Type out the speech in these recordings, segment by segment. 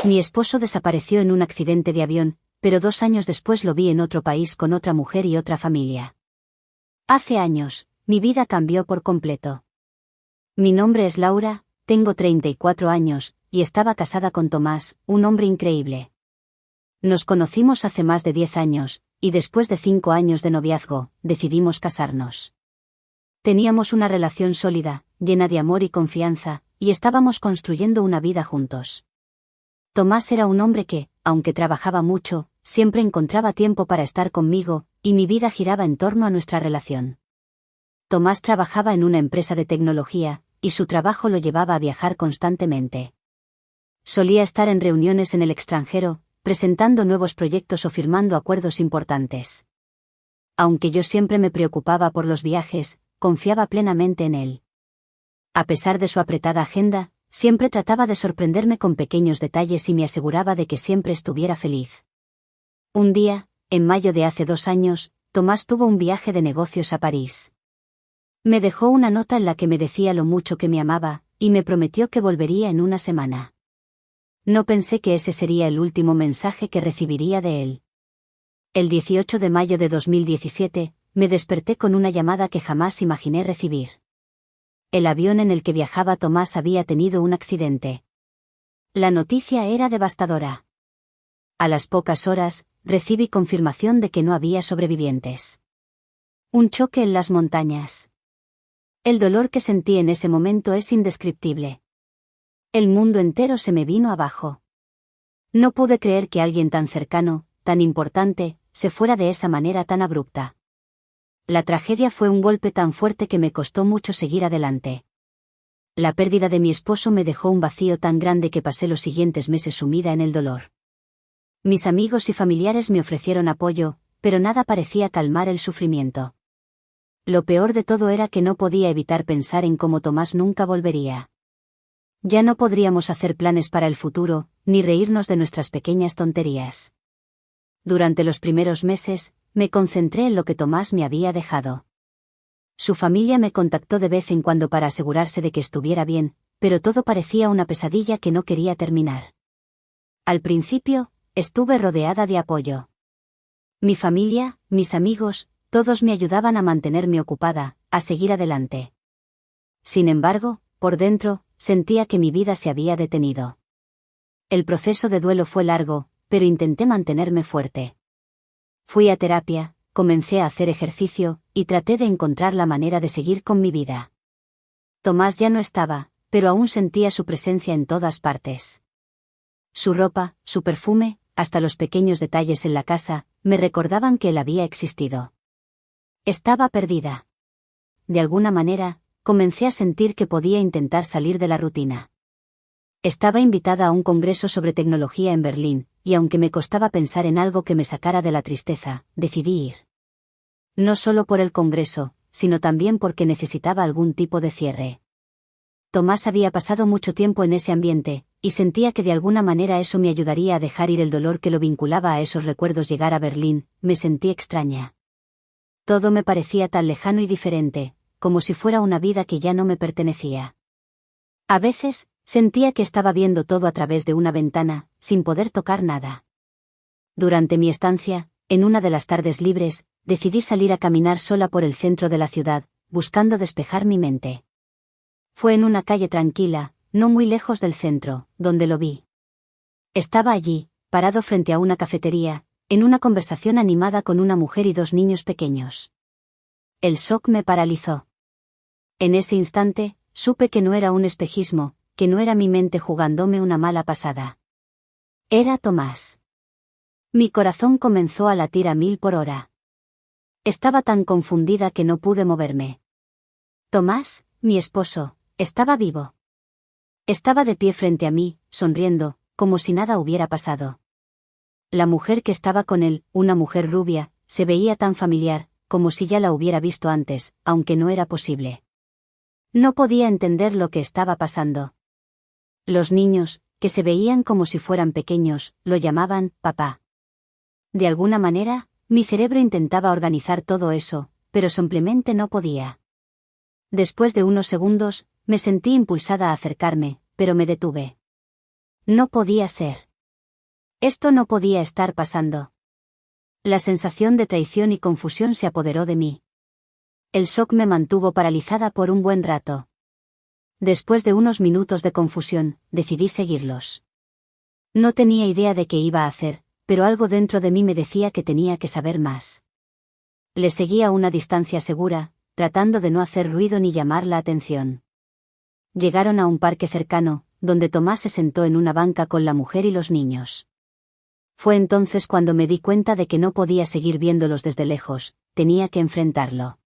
Mi esposo desapareció en un accidente de avión, pero 2 años después lo vi en otro país con otra mujer y otra familia. Hace años, mi vida cambió por completo. Mi nombre es Laura, tengo 34 años, y estaba casada con Tomás, un hombre increíble. Nos conocimos hace más de 10 años, y después de 5 años de noviazgo, decidimos casarnos. Teníamos una relación sólida, llena de amor y confianza, y estábamos construyendo una vida juntos. Tomás era un hombre que, aunque trabajaba mucho, siempre encontraba tiempo para estar conmigo, y mi vida giraba en torno a nuestra relación. Tomás trabajaba en una empresa de tecnología, y su trabajo lo llevaba a viajar constantemente. Solía estar en reuniones en el extranjero, presentando nuevos proyectos o firmando acuerdos importantes. Aunque yo siempre me preocupaba por los viajes, confiaba plenamente en él. A pesar de su apretada agenda, siempre trataba de sorprenderme con pequeños detalles y me aseguraba de que siempre estuviera feliz. Un día, en mayo de hace 2 años, Tomás tuvo un viaje de negocios a París. Me dejó una nota en la que me decía lo mucho que me amaba, y me prometió que volvería en una semana. No pensé que ese sería el último mensaje que recibiría de él. El 18 de mayo de 2017, me desperté con una llamada que jamás imaginé recibir. El avión en el que viajaba Tomás había tenido un accidente. La noticia era devastadora. A las pocas horas, recibí confirmación de que no había sobrevivientes. Un choque en las montañas. El dolor que sentí en ese momento es indescriptible. El mundo entero se me vino abajo. No pude creer que alguien tan cercano, tan importante, se fuera de esa manera tan abrupta. La tragedia fue un golpe tan fuerte que me costó mucho seguir adelante. La pérdida de mi esposo me dejó un vacío tan grande que pasé los siguientes meses sumida en el dolor. Mis amigos y familiares me ofrecieron apoyo, pero nada parecía calmar el sufrimiento. Lo peor de todo era que no podía evitar pensar en cómo Tomás nunca volvería. Ya no podríamos hacer planes para el futuro, ni reírnos de nuestras pequeñas tonterías. Durante los primeros meses, me concentré en lo que Tomás me había dejado. Su familia me contactó de vez en cuando para asegurarse de que estuviera bien, pero todo parecía una pesadilla que no quería terminar. Al principio, estuve rodeada de apoyo. Mi familia, mis amigos, todos me ayudaban a mantenerme ocupada, a seguir adelante. Sin embargo, por dentro, sentía que mi vida se había detenido. El proceso de duelo fue largo, pero intenté mantenerme fuerte. Fui a terapia, comencé a hacer ejercicio, y traté de encontrar la manera de seguir con mi vida. Tomás ya no estaba, pero aún sentía su presencia en todas partes. Su ropa, su perfume, hasta los pequeños detalles en la casa, me recordaban que él había existido. Estaba perdida. De alguna manera, comencé a sentir que podía intentar salir de la rutina. Estaba invitada a un congreso sobre tecnología en Berlín, y aunque me costaba pensar en algo que me sacara de la tristeza, decidí ir. No solo por el congreso, sino también porque necesitaba algún tipo de cierre. Tomás había pasado mucho tiempo en ese ambiente, y sentía que de alguna manera eso me ayudaría a dejar ir el dolor que lo vinculaba a esos recuerdos. Llegar a Berlín, me sentí extraña. Todo me parecía tan lejano y diferente, como si fuera una vida que ya no me pertenecía. A veces, sentía que estaba viendo todo a través de una ventana, sin poder tocar nada. Durante mi estancia, en una de las tardes libres, decidí salir a caminar sola por el centro de la ciudad, buscando despejar mi mente. Fue en una calle tranquila, no muy lejos del centro, donde lo vi. Estaba allí, parado frente a una cafetería, en una conversación animada con una mujer y 2 niños pequeños. El shock me paralizó. En ese instante, supe que no era un espejismo, que no era mi mente jugándome una mala pasada. Era Tomás. Mi corazón comenzó a latir a 1000 por hora. Estaba tan confundida que no pude moverme. Tomás, mi esposo, estaba vivo. Estaba de pie frente a mí, sonriendo, como si nada hubiera pasado. La mujer que estaba con él, una mujer rubia, se veía tan familiar, como si ya la hubiera visto antes, aunque no era posible. No podía entender lo que estaba pasando. Los niños, que se veían como si fueran pequeños, lo llamaban papá. De alguna manera, mi cerebro intentaba organizar todo eso, pero simplemente no podía. Después de unos segundos, me sentí impulsada a acercarme, pero me detuve. No podía ser. Esto no podía estar pasando. La sensación de traición y confusión se apoderó de mí. El shock me mantuvo paralizada por un buen rato. Después de unos minutos de confusión, decidí seguirlos. No tenía idea de qué iba a hacer, pero algo dentro de mí me decía que tenía que saber más. Le seguí a una distancia segura, tratando de no hacer ruido ni llamar la atención. Llegaron a un parque cercano, donde Tomás se sentó en una banca con la mujer y los niños. Fue entonces cuando me di cuenta de que no podía seguir viéndolos desde lejos, tenía que enfrentarlo.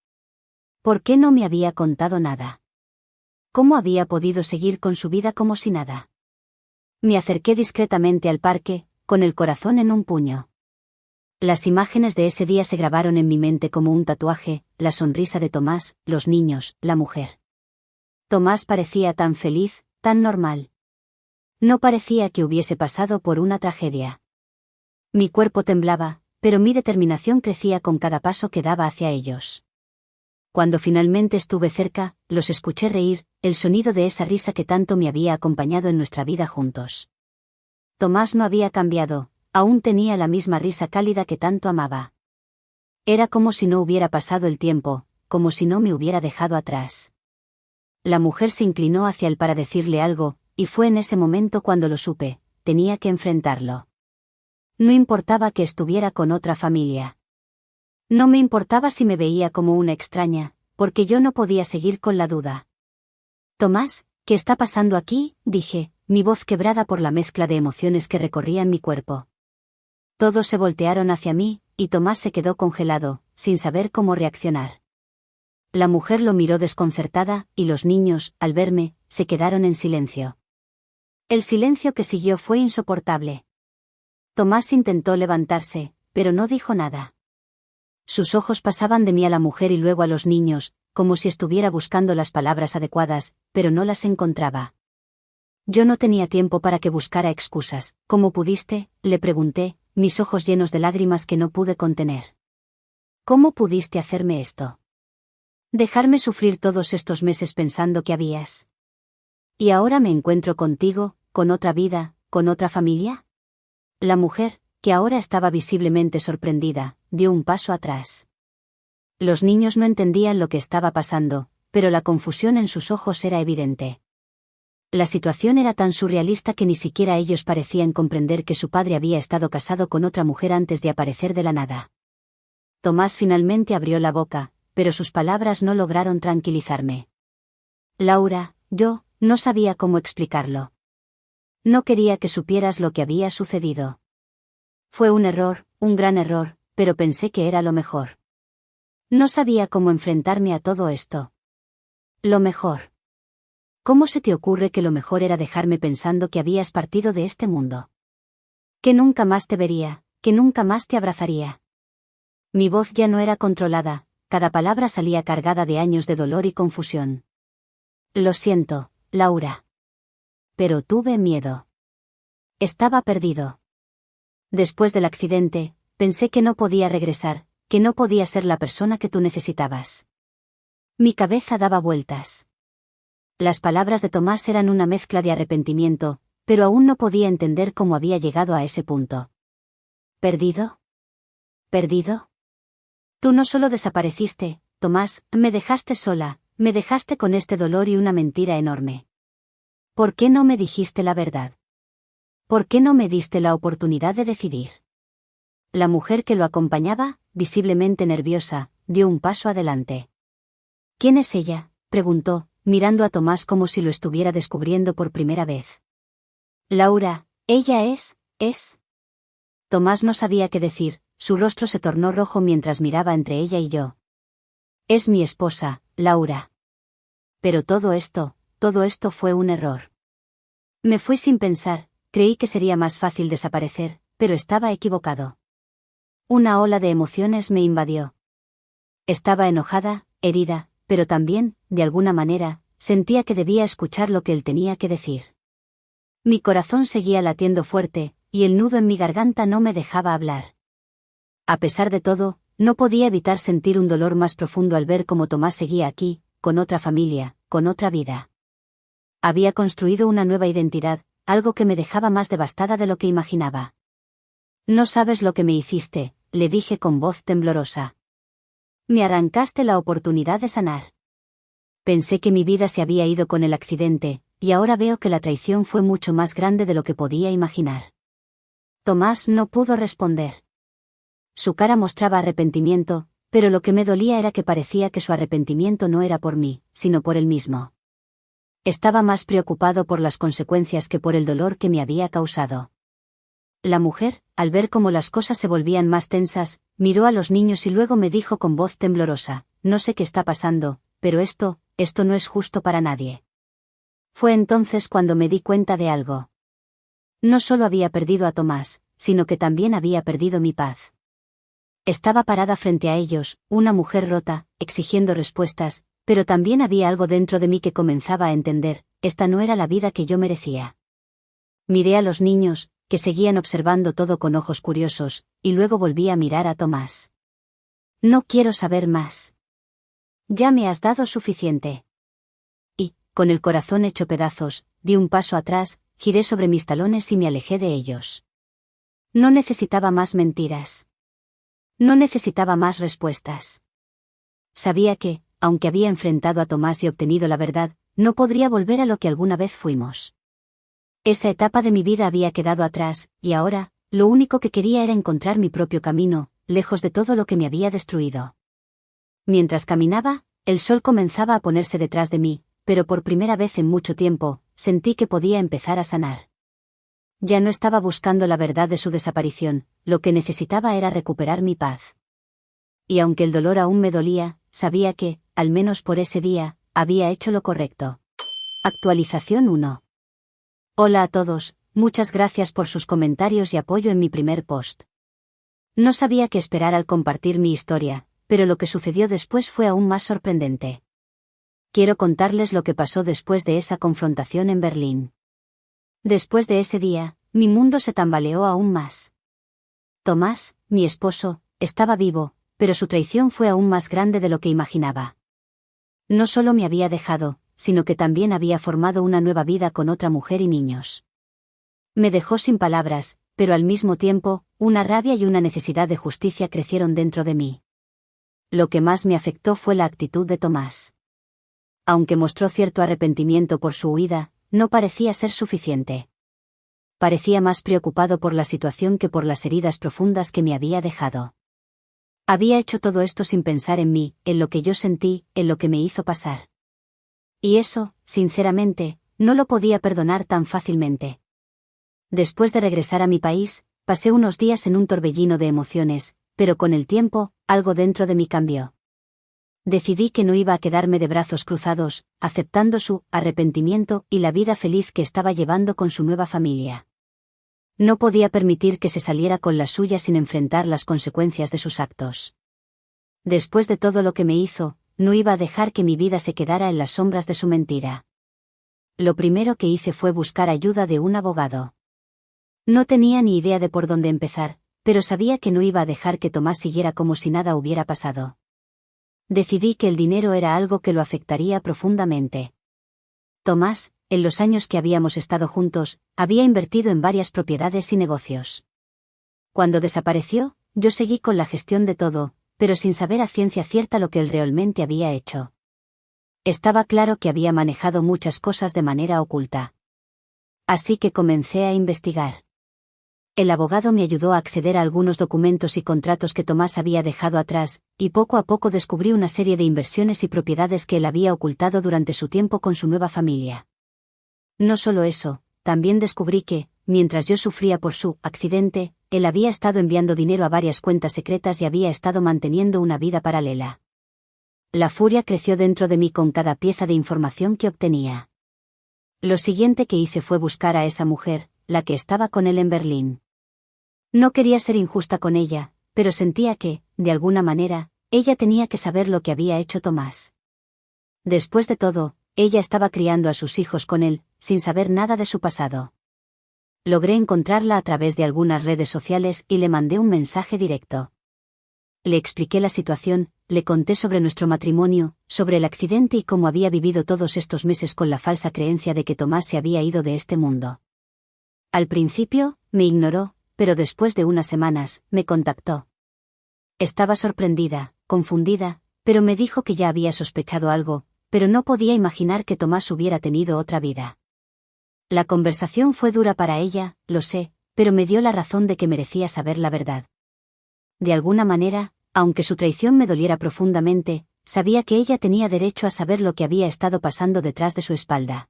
¿Por qué no me había contado nada? ¿Cómo había podido seguir con su vida como si nada? Me acerqué discretamente al parque, con el corazón en un puño. Las imágenes de ese día se grabaron en mi mente como un tatuaje, la sonrisa de Tomás, los niños, la mujer. Tomás parecía tan feliz, tan normal. No parecía que hubiese pasado por una tragedia. Mi cuerpo temblaba, pero mi determinación crecía con cada paso que daba hacia ellos. Cuando finalmente estuve cerca, los escuché reír, el sonido de esa risa que tanto me había acompañado en nuestra vida juntos. Tomás no había cambiado, aún tenía la misma risa cálida que tanto amaba. Era como si no hubiera pasado el tiempo, como si no me hubiera dejado atrás. La mujer se inclinó hacia él para decirle algo, y fue en ese momento cuando lo supe, tenía que enfrentarlo. No importaba que estuviera con otra familia. No me importaba si me veía como una extraña, porque yo no podía seguir con la duda. Tomás, ¿qué está pasando aquí?, dije, mi voz quebrada por la mezcla de emociones que recorrían mi cuerpo. Todos se voltearon hacia mí, y Tomás se quedó congelado, sin saber cómo reaccionar. La mujer lo miró desconcertada, y los niños, al verme, se quedaron en silencio. El silencio que siguió fue insoportable. Tomás intentó levantarse, pero no dijo nada. Sus ojos pasaban de mí a la mujer y luego a los niños, como si estuviera buscando las palabras adecuadas, pero no las encontraba. Yo no tenía tiempo para que buscara excusas. ¿Cómo pudiste?, le pregunté, mis ojos llenos de lágrimas que no pude contener. ¿Cómo pudiste hacerme esto? Dejarme sufrir todos estos meses pensando que habías. ¿Y ahora me encuentro contigo, con otra vida, con otra familia? La mujer, que ahora estaba visiblemente sorprendida, dio un paso atrás. Los niños no entendían lo que estaba pasando, pero la confusión en sus ojos era evidente. La situación era tan surrealista que ni siquiera ellos parecían comprender que su padre había estado casado con otra mujer antes de aparecer de la nada. Tomás finalmente abrió la boca, pero sus palabras no lograron tranquilizarme. Laura, yo, no sabía cómo explicarlo. No quería que supieras lo que había sucedido. Fue un error, un gran error, pero pensé que era lo mejor. No sabía cómo enfrentarme a todo esto. Lo mejor. ¿Cómo se te ocurre que lo mejor era dejarme pensando que habías partido de este mundo? Que nunca más te vería, que nunca más te abrazaría. Mi voz ya no era controlada, cada palabra salía cargada de años de dolor y confusión. Lo siento, Laura. Pero tuve miedo. Estaba perdido. Después del accidente, pensé que no podía regresar, que no podía ser la persona que tú necesitabas. Mi cabeza daba vueltas. Las palabras de Tomás eran una mezcla de arrepentimiento, pero aún no podía entender cómo había llegado a ese punto. ¿Perdido? ¿Perdido? Tú no solo desapareciste, Tomás, me dejaste sola, me dejaste con este dolor y una mentira enorme. ¿Por qué no me dijiste la verdad? ¿Por qué no me diste la oportunidad de decidir? La mujer que lo acompañaba, visiblemente nerviosa, dio un paso adelante. ¿Quién es ella?, preguntó, mirando a Tomás como si lo estuviera descubriendo por primera vez. Laura, ella es. Tomás no sabía qué decir, su rostro se tornó rojo mientras miraba entre ella y yo. Es mi esposa, Laura. Pero todo esto fue un error. Me fui sin pensar, creí que sería más fácil desaparecer, pero estaba equivocado. Una ola de emociones me invadió. Estaba enojada, herida, pero también, de alguna manera, sentía que debía escuchar lo que él tenía que decir. Mi corazón seguía latiendo fuerte, y el nudo en mi garganta no me dejaba hablar. A pesar de todo, no podía evitar sentir un dolor más profundo al ver cómo Tomás seguía aquí, con otra familia, con otra vida. Había construido una nueva identidad, algo que me dejaba más devastada de lo que imaginaba. No sabes lo que me hiciste, le dije con voz temblorosa. Me arrancaste la oportunidad de sanar. Pensé que mi vida se había ido con el accidente, y ahora veo que la traición fue mucho más grande de lo que podía imaginar. Tomás no pudo responder. Su cara mostraba arrepentimiento, pero lo que me dolía era que parecía que su arrepentimiento no era por mí, sino por él mismo. Estaba más preocupado por las consecuencias que por el dolor que me había causado. La mujer, al ver cómo las cosas se volvían más tensas, miró a los niños y luego me dijo con voz temblorosa, no sé qué está pasando, pero esto no es justo para nadie. Fue entonces cuando me di cuenta de algo. No solo había perdido a Tomás, sino que también había perdido mi paz. Estaba parada frente a ellos, una mujer rota, exigiendo respuestas, pero también había algo dentro de mí que comenzaba a entender, esta no era la vida que yo merecía. Miré a los niños, que seguían observando todo con ojos curiosos, y luego volví a mirar a Tomás. No quiero saber más. Ya me has dado suficiente. Y, con el corazón hecho pedazos, di un paso atrás, giré sobre mis talones y me alejé de ellos. No necesitaba más mentiras. No necesitaba más respuestas. Sabía que, aunque había enfrentado a Tomás y obtenido la verdad, no podría volver a lo que alguna vez fuimos. Esa etapa de mi vida había quedado atrás, y ahora, lo único que quería era encontrar mi propio camino, lejos de todo lo que me había destruido. Mientras caminaba, el sol comenzaba a ponerse detrás de mí, pero por primera vez en mucho tiempo, sentí que podía empezar a sanar. Ya no estaba buscando la verdad de su desaparición, lo que necesitaba era recuperar mi paz. Y aunque el dolor aún me dolía, sabía que, al menos por ese día, había hecho lo correcto. Actualización 1. Hola a todos, muchas gracias por sus comentarios y apoyo en mi primer post. No sabía qué esperar al compartir mi historia, pero lo que sucedió después fue aún más sorprendente. Quiero contarles lo que pasó después de esa confrontación en Berlín. Después de ese día, mi mundo se tambaleó aún más. Tomás, mi esposo, estaba vivo, pero su traición fue aún más grande de lo que imaginaba. No solo me había dejado, sino que también había formado una nueva vida con otra mujer y niños. Me dejó sin palabras, pero al mismo tiempo, una rabia y una necesidad de justicia crecieron dentro de mí. Lo que más me afectó fue la actitud de Tomás. Aunque mostró cierto arrepentimiento por su huida, no parecía ser suficiente. Parecía más preocupado por la situación que por las heridas profundas que me había dejado. Había hecho todo esto sin pensar en mí, en lo que yo sentí, en lo que me hizo pasar. Y eso, sinceramente, no lo podía perdonar tan fácilmente. Después de regresar a mi país, pasé unos días en un torbellino de emociones, pero con el tiempo, algo dentro de mí cambió. Decidí que no iba a quedarme de brazos cruzados, aceptando su arrepentimiento y la vida feliz que estaba llevando con su nueva familia. No podía permitir que se saliera con la suya sin enfrentar las consecuencias de sus actos. Después de todo lo que me hizo, no iba a dejar que mi vida se quedara en las sombras de su mentira. Lo primero que hice fue buscar ayuda de un abogado. No tenía ni idea de por dónde empezar, pero sabía que no iba a dejar que Tomás siguiera como si nada hubiera pasado. Decidí que el dinero era algo que lo afectaría profundamente. Tomás, en los años que habíamos estado juntos, había invertido en varias propiedades y negocios. Cuando desapareció, yo seguí con la gestión de todo, pero sin saber a ciencia cierta lo que él realmente había hecho. Estaba claro que había manejado muchas cosas de manera oculta. Así que comencé a investigar. El abogado me ayudó a acceder a algunos documentos y contratos que Tomás había dejado atrás, y poco a poco descubrí una serie de inversiones y propiedades que él había ocultado durante su tiempo con su nueva familia. No solo eso, también descubrí que, mientras yo sufría por su accidente, él había estado enviando dinero a varias cuentas secretas y había estado manteniendo una vida paralela. La furia creció dentro de mí con cada pieza de información que obtenía. Lo siguiente que hice fue buscar a esa mujer, la que estaba con él en Berlín. No quería ser injusta con ella, pero sentía que, de alguna manera, ella tenía que saber lo que había hecho Tomás. Después de todo, ella estaba criando a sus hijos con él, sin saber nada de su pasado. Logré encontrarla a través de algunas redes sociales y le mandé un mensaje directo. Le expliqué la situación, le conté sobre nuestro matrimonio, sobre el accidente y cómo había vivido todos estos meses con la falsa creencia de que Tomás se había ido de este mundo. Al principio, me ignoró, pero después de unas semanas, me contactó. Estaba sorprendida, confundida, pero me dijo que ya había sospechado algo, pero no podía imaginar que Tomás hubiera tenido otra vida. La conversación fue dura para ella, lo sé, pero me dio la razón de que merecía saber la verdad. De alguna manera, aunque su traición me doliera profundamente, sabía que ella tenía derecho a saber lo que había estado pasando detrás de su espalda.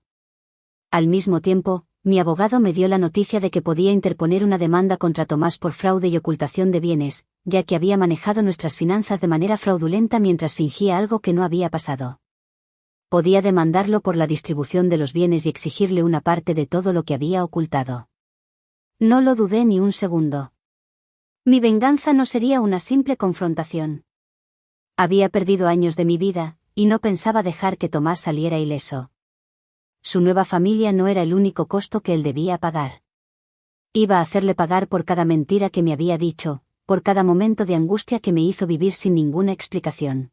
Al mismo tiempo, mi abogado me dio la noticia de que podía interponer una demanda contra Tomás por fraude y ocultación de bienes, ya que había manejado nuestras finanzas de manera fraudulenta mientras fingía algo que no había pasado. Podía demandarlo por la distribución de los bienes y exigirle una parte de todo lo que había ocultado. No lo dudé ni un segundo. Mi venganza no sería una simple confrontación. Había perdido años de mi vida, y no pensaba dejar que Tomás saliera ileso. Su nueva familia no era el único costo que él debía pagar. Iba a hacerle pagar por cada mentira que me había dicho, por cada momento de angustia que me hizo vivir sin ninguna explicación.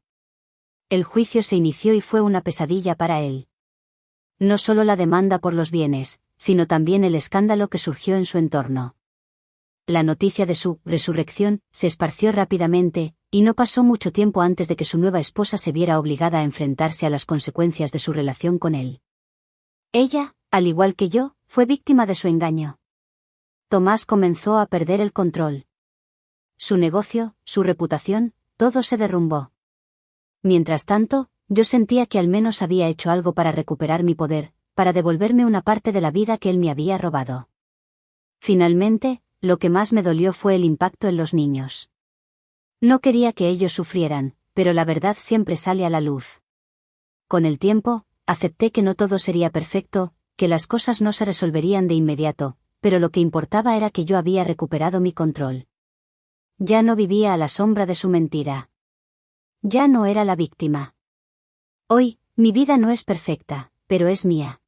El juicio se inició y fue una pesadilla para él. No solo la demanda por los bienes, sino también el escándalo que surgió en su entorno. La noticia de su resurrección se esparció rápidamente, y no pasó mucho tiempo antes de que su nueva esposa se viera obligada a enfrentarse a las consecuencias de su relación con él. Ella, al igual que yo, fue víctima de su engaño. Tomás comenzó a perder el control. Su negocio, su reputación, todo se derrumbó. Mientras tanto, yo sentía que al menos había hecho algo para recuperar mi poder, para devolverme una parte de la vida que él me había robado. Finalmente, lo que más me dolió fue el impacto en los niños. No quería que ellos sufrieran, pero la verdad siempre sale a la luz. Con el tiempo, acepté que no todo sería perfecto, que las cosas no se resolverían de inmediato, pero lo que importaba era que yo había recuperado mi control. Ya no vivía a la sombra de su mentira. Ya no era la víctima. Hoy, mi vida no es perfecta, pero es mía.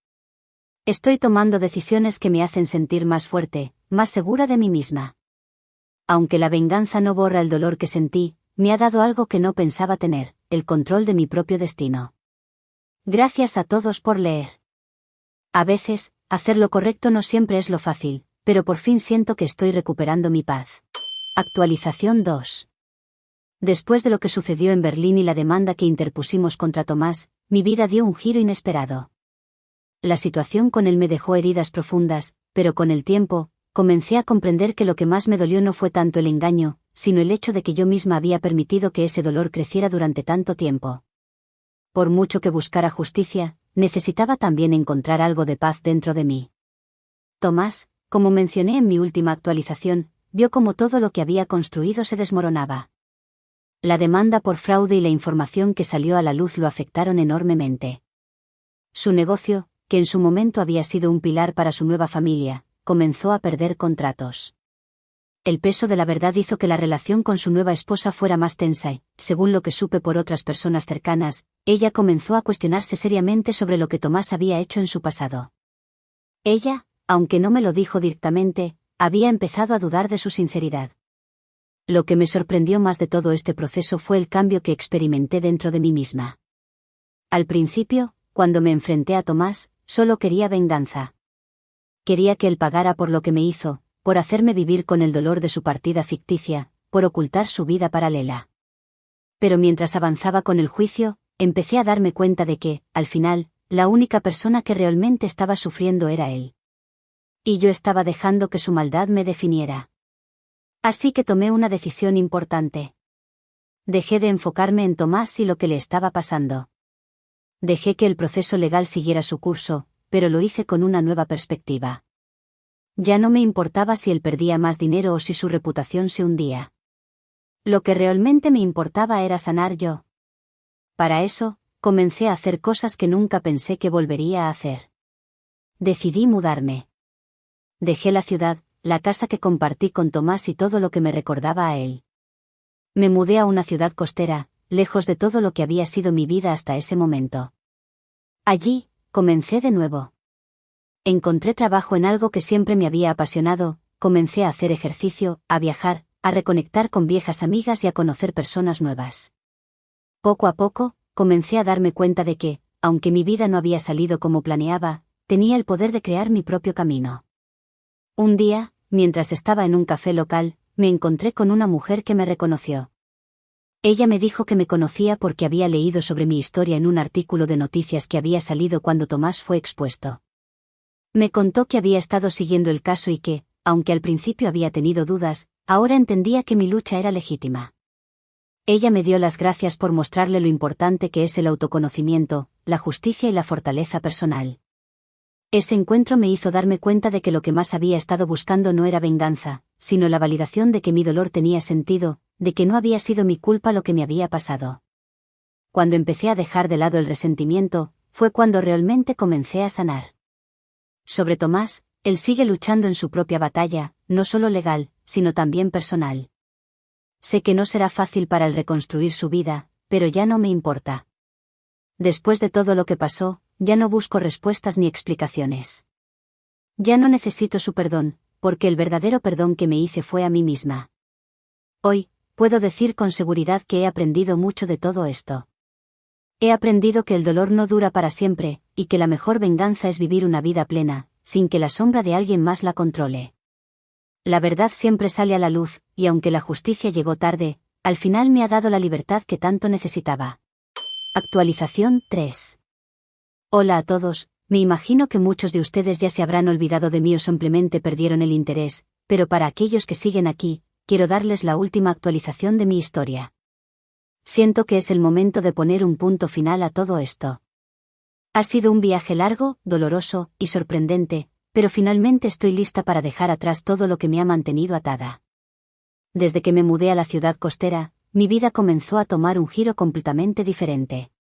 Estoy tomando decisiones que me hacen sentir más fuerte, más segura de mí misma. Aunque la venganza no borra el dolor que sentí, me ha dado algo que no pensaba tener, el control de mi propio destino. Gracias a todos por leer. A veces, hacer lo correcto no siempre es lo fácil, pero por fin siento que estoy recuperando mi paz. Actualización 2. Después de lo que sucedió en Berlín y la demanda que interpusimos contra Tomás, mi vida dio un giro inesperado. La situación con él me dejó heridas profundas, pero con el tiempo, comencé a comprender que lo que más me dolió no fue tanto el engaño, sino el hecho de que yo misma había permitido que ese dolor creciera durante tanto tiempo. Por mucho que buscara justicia, necesitaba también encontrar algo de paz dentro de mí. Tomás, como mencioné en mi última actualización, vio cómo todo lo que había construido se desmoronaba. La demanda por fraude y la información que salió a la luz lo afectaron enormemente. Su negocio, que en su momento había sido un pilar para su nueva familia, comenzó a perder contratos. El peso de la verdad hizo que la relación con su nueva esposa fuera más tensa y, según lo que supe por otras personas cercanas, ella comenzó a cuestionarse seriamente sobre lo que Tomás había hecho en su pasado. Ella, aunque no me lo dijo directamente, había empezado a dudar de su sinceridad. Lo que me sorprendió más de todo este proceso fue el cambio que experimenté dentro de mí misma. Al principio, cuando me enfrenté a Tomás, solo quería venganza. Quería que él pagara por lo que me hizo, por hacerme vivir con el dolor de su partida ficticia, por ocultar su vida paralela. Pero mientras avanzaba con el juicio, empecé a darme cuenta de que, al final, la única persona que realmente estaba sufriendo era él. Y yo estaba dejando que su maldad me definiera. Así que tomé una decisión importante. Dejé de enfocarme en Tomás y lo que le estaba pasando. Dejé que el proceso legal siguiera su curso, pero lo hice con una nueva perspectiva. Ya no me importaba si él perdía más dinero o si su reputación se hundía. Lo que realmente me importaba era sanar yo. Para eso, comencé a hacer cosas que nunca pensé que volvería a hacer. Decidí mudarme. Dejé la ciudad, la casa que compartí con Tomás y todo lo que me recordaba a él. Me mudé a una ciudad costera, lejos de todo lo que había sido mi vida hasta ese momento. Allí, comencé de nuevo. Encontré trabajo en algo que siempre me había apasionado, comencé a hacer ejercicio, a viajar, a reconectar con viejas amigas y a conocer personas nuevas. Poco a poco, comencé a darme cuenta de que, aunque mi vida no había salido como planeaba, tenía el poder de crear mi propio camino. Un día, mientras estaba en un café local, me encontré con una mujer que me reconoció. Ella me dijo que me conocía porque había leído sobre mi historia en un artículo de noticias que había salido cuando Tomás fue expuesto. Me contó que había estado siguiendo el caso y que, aunque al principio había tenido dudas, ahora entendía que mi lucha era legítima. Ella me dio las gracias por mostrarle lo importante que es el autoconocimiento, la justicia y la fortaleza personal. Ese encuentro me hizo darme cuenta de que lo que más había estado buscando no era venganza, sino la validación de que mi dolor tenía sentido, de que no había sido mi culpa lo que me había pasado. Cuando empecé a dejar de lado el resentimiento, fue cuando realmente comencé a sanar. Sobre Tomás, él sigue luchando en su propia batalla, no solo legal, sino también personal. Sé que no será fácil para él reconstruir su vida, pero ya no me importa. Después de todo lo que pasó, ya no busco respuestas ni explicaciones. Ya no necesito su perdón, porque el verdadero perdón que me hice fue a mí misma. Hoy, puedo decir con seguridad que he aprendido mucho de todo esto. He aprendido que el dolor no dura para siempre, y que la mejor venganza es vivir una vida plena, sin que la sombra de alguien más la controle. La verdad siempre sale a la luz, y aunque la justicia llegó tarde, al final me ha dado la libertad que tanto necesitaba. Actualización 3. Hola a todos, me imagino que muchos de ustedes ya se habrán olvidado de mí o simplemente perdieron el interés, pero para aquellos que siguen aquí, quiero darles la última actualización de mi historia. Siento que es el momento de poner un punto final a todo esto. Ha sido un viaje largo, doloroso y sorprendente, pero finalmente estoy lista para dejar atrás todo lo que me ha mantenido atada. Desde que me mudé a la ciudad costera, mi vida comenzó a tomar un giro completamente diferente.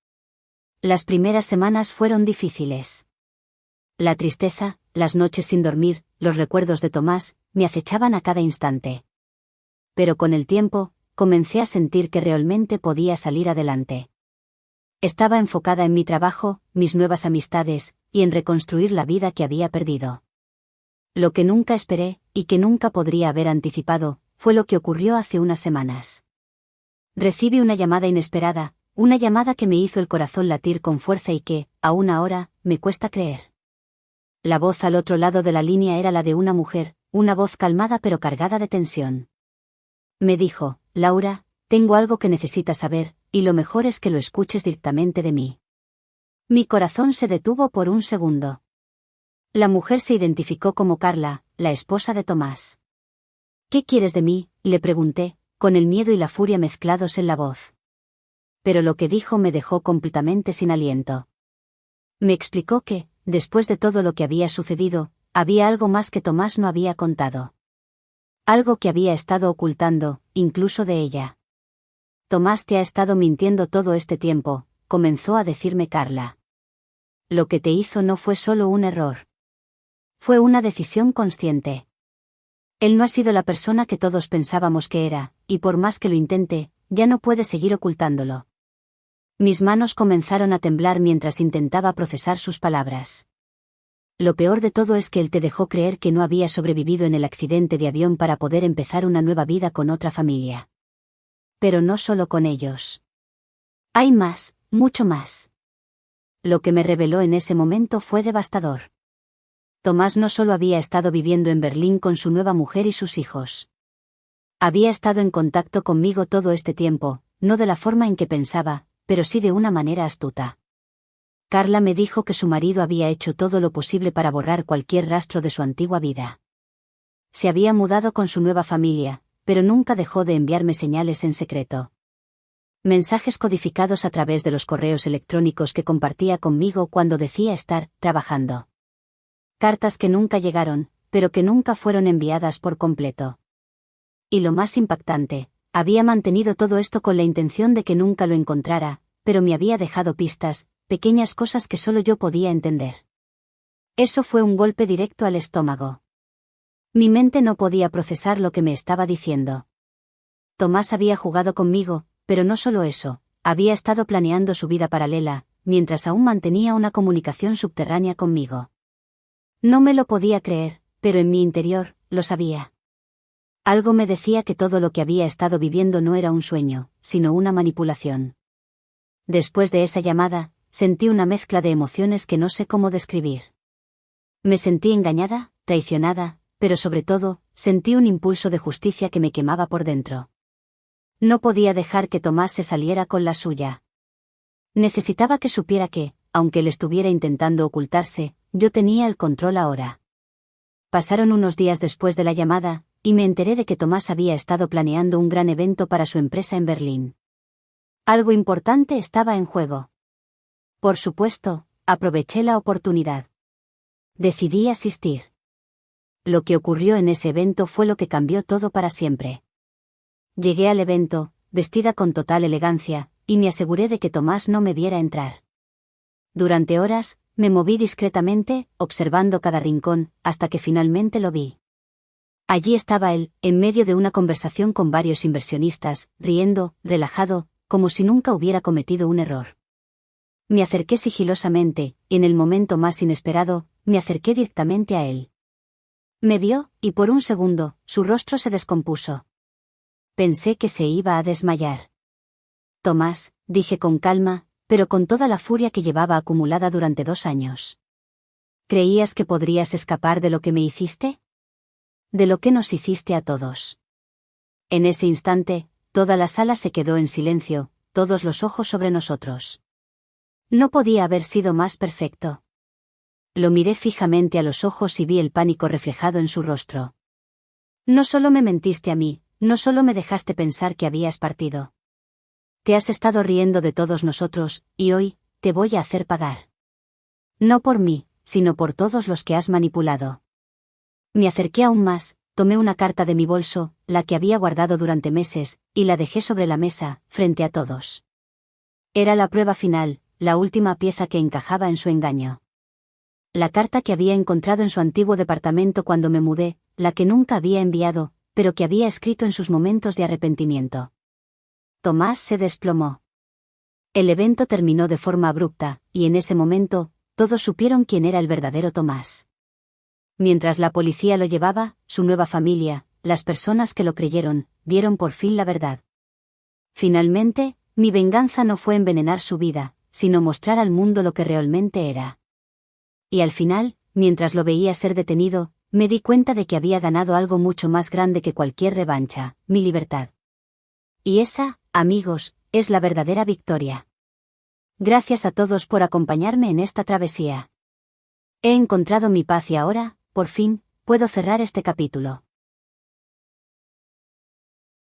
Las primeras semanas fueron difíciles. La tristeza, las noches sin dormir, los recuerdos de Tomás, me acechaban a cada instante. Pero con el tiempo, comencé a sentir que realmente podía salir adelante. Estaba enfocada en mi trabajo, mis nuevas amistades, y en reconstruir la vida que había perdido. Lo que nunca esperé, y que nunca podría haber anticipado, fue lo que ocurrió hace unas semanas. Recibí una llamada inesperada, una llamada que me hizo el corazón latir con fuerza y que, aún ahora, me cuesta creer. La voz al otro lado de la línea era la de una mujer, una voz calmada pero cargada de tensión. Me dijo: Laura, tengo algo que necesitas saber, y lo mejor es que lo escuches directamente de mí. Mi corazón se detuvo por un segundo. La mujer se identificó como Carla, la esposa de Tomás. ¿Qué quieres de mí?, le pregunté, con el miedo y la furia mezclados en la voz. Pero lo que dijo me dejó completamente sin aliento. Me explicó que, después de todo lo que había sucedido, había algo más que Tomás no había contado. Algo que había estado ocultando, incluso de ella. Tomás te ha estado mintiendo todo este tiempo, comenzó a decirme Carla. Lo que te hizo no fue solo un error. Fue una decisión consciente. Él no ha sido la persona que todos pensábamos que era, y por más que lo intente, ya no puede seguir ocultándolo. Mis manos comenzaron a temblar mientras intentaba procesar sus palabras. Lo peor de todo es que él te dejó creer que no había sobrevivido en el accidente de avión para poder empezar una nueva vida con otra familia. Pero no solo con ellos. Hay más, mucho más. Lo que me reveló en ese momento fue devastador. Tomás no solo había estado viviendo en Berlín con su nueva mujer y sus hijos. Había estado en contacto conmigo todo este tiempo, no de la forma en que pensaba, pero sí de una manera astuta. Carla me dijo que su marido había hecho todo lo posible para borrar cualquier rastro de su antigua vida. Se había mudado con su nueva familia, pero nunca dejó de enviarme señales en secreto. Mensajes codificados a través de los correos electrónicos que compartía conmigo cuando decía estar trabajando. Cartas que nunca llegaron, pero que nunca fueron enviadas por completo. Y lo más impactante, había mantenido todo esto con la intención de que nunca lo encontrara, pero me había dejado pistas, pequeñas cosas que solo yo podía entender. Eso fue un golpe directo al estómago. Mi mente no podía procesar lo que me estaba diciendo. Tomás había jugado conmigo, pero no solo eso, había estado planeando su vida paralela, mientras aún mantenía una comunicación subterránea conmigo. No me lo podía creer, pero en mi interior, lo sabía. Algo me decía que todo lo que había estado viviendo no era un sueño, sino una manipulación. Después de esa llamada, sentí una mezcla de emociones que no sé cómo describir. Me sentí engañada, traicionada, pero sobre todo, sentí un impulso de justicia que me quemaba por dentro. No podía dejar que Tomás se saliera con la suya. Necesitaba que supiera que, aunque él estuviera intentando ocultarse, yo tenía el control ahora. Pasaron unos días después de la llamada, y me enteré de que Tomás había estado planeando un gran evento para su empresa en Berlín. Algo importante estaba en juego. Por supuesto, aproveché la oportunidad. Decidí asistir. Lo que ocurrió en ese evento fue lo que cambió todo para siempre. Llegué al evento, vestida con total elegancia, y me aseguré de que Tomás no me viera entrar. Durante horas, me moví discretamente, observando cada rincón, hasta que finalmente lo vi. Allí estaba él, en medio de una conversación con varios inversionistas, riendo, relajado, como si nunca hubiera cometido un error. Me acerqué sigilosamente, y en el momento más inesperado, me acerqué directamente a él. Me vio, y por un segundo, su rostro se descompuso. Pensé que se iba a desmayar. Tomás, dije con calma, pero con toda la furia que llevaba acumulada durante 2 años. ¿Creías que podrías escapar de lo que me hiciste? De lo que nos hiciste a todos. En ese instante, toda la sala se quedó en silencio, todos los ojos sobre nosotros. No podía haber sido más perfecto. Lo miré fijamente a los ojos y vi el pánico reflejado en su rostro. No solo me mentiste a mí, no solo me dejaste pensar que habías partido. Te has estado riendo de todos nosotros, y hoy, te voy a hacer pagar. No por mí, sino por todos los que has manipulado. Me acerqué aún más, tomé una carta de mi bolso, la que había guardado durante meses, y la dejé sobre la mesa, frente a todos. Era la prueba final, la última pieza que encajaba en su engaño. La carta que había encontrado en su antiguo departamento cuando me mudé, la que nunca había enviado, pero que había escrito en sus momentos de arrepentimiento. Tomás se desplomó. El evento terminó de forma abrupta, y en ese momento, todos supieron quién era el verdadero Tomás. Mientras la policía lo llevaba, su nueva familia, las personas que lo creyeron, vieron por fin la verdad. Finalmente, mi venganza no fue envenenar su vida, sino mostrar al mundo lo que realmente era. Y al final, mientras lo veía ser detenido, me di cuenta de que había ganado algo mucho más grande que cualquier revancha, mi libertad. Y esa, amigos, es la verdadera victoria. Gracias a todos por acompañarme en esta travesía. He encontrado mi paz y ahora, por fin, puedo cerrar este capítulo.